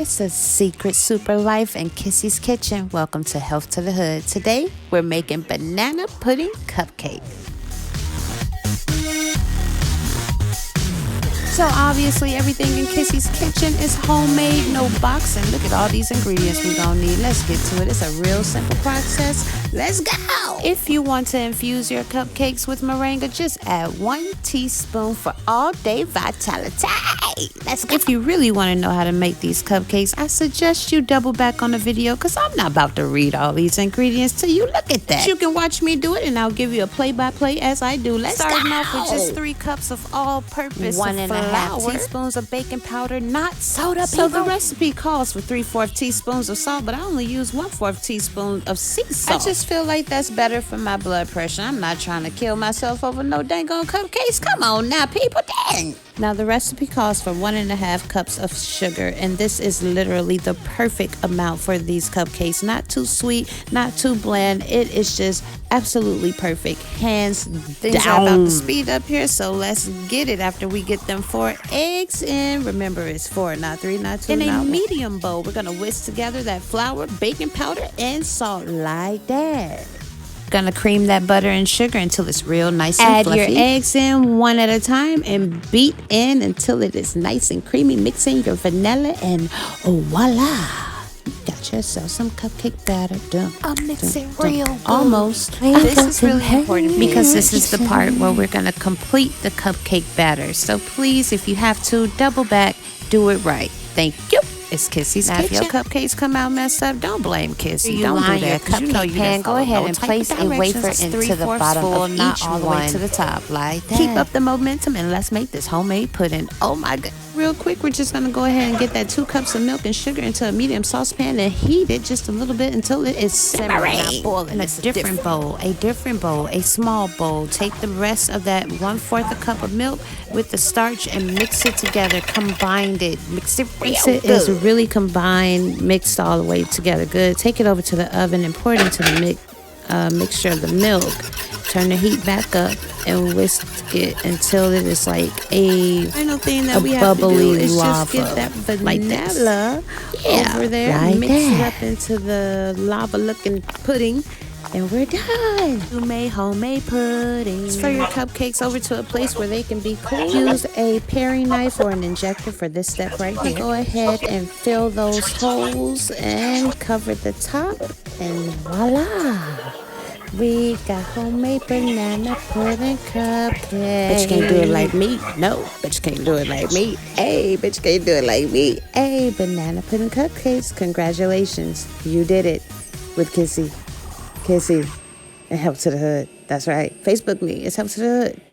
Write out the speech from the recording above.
It's a secret super life in Kissy's kitchen. Welcome to Health to the Hood. Today, we're making banana pudding cupcake. So obviously everything in Kissy's kitchen is homemade, no boxing. Look at all these ingredients we're gonna need. Let's get to it. It's a real simple process. Let's go! If you want to infuse your cupcakes with meringue, just add 1 teaspoon for all day vitality. Let's go. If you really want to know how to make these cupcakes, I suggest you double back on the video because I'm not about to read all these ingredients to you. Look at that. You can watch me do it and I'll give you a play-by-play as I do. Let's start off with just 3 cups of all-purpose flour. 1.5 teaspoons of baking powder, not soda. So the recipe calls for 3/4 teaspoons of salt, but I only use 1/4 teaspoon of sea salt. I just feel like that's better for my blood pressure. I'm not trying to kill myself over no dang on cupcakes. Come on now, people, dang. Now the recipe calls for 1.5 cups of sugar, and this is literally the perfect amount for these cupcakes. Not too sweet, not too bland. It is just absolutely perfect, hands down. Things are about to speed up here, so let's get it after we get them 4 eggs in. Remember, it's 4, not 3, not 2. In a medium bowl, we're gonna whisk together that flour, baking powder, and salt like that. Gonna cream that butter and sugar until it's real nice and fluffy. Add your eggs in one at a time and beat in until it is nice and creamy. Mix in your vanilla and voila! You got yourself some cupcake batter. I'll mix it real good. Almost. This is really important because this is the part where we're gonna complete the cupcake batter. So please, if you have to, double back, do it right. Thank you. It's Kissy's kitchen. If your cupcakes come out messed up, don't blame Kissy. Don't do that, because you know you pan. Go ahead and place a wafer into the bottom of each one. All the way to the top, like that. Keep up the momentum and let's make this homemade pudding. Oh my God. Real quick, we're just gonna go ahead and get that 2 cups of milk and sugar into a medium saucepan and heat it just a little bit until it is simmering, not boiling. A different bowl, a small bowl. Take the rest of that 1/4 cup of milk with the starch and mix it together. Combine it. Mix it is really combined, mixed all the way together. Good. Take it over to the oven and pour it into the mixture of the milk. Turn the heat back up and whisk it until it is like a bubbly lava. Just get that vanilla over there. Mix it up into the lava-looking pudding. And we're done. You made homemade pudding. Transfer your cupcakes over to a place where they can be cool. Use a paring knife or an injector for this step right here. Go ahead and fill those holes and cover the top. And voila. We got homemade banana pudding cupcakes. Bitch can't do it like me. No, bitch can't do it like me. Hey, bitch can't do it like me. Hey, banana pudding cupcakes. Congratulations. You did it with Kissy and Help to the Hood. That's right. Facebook me. It's Help to the Hood.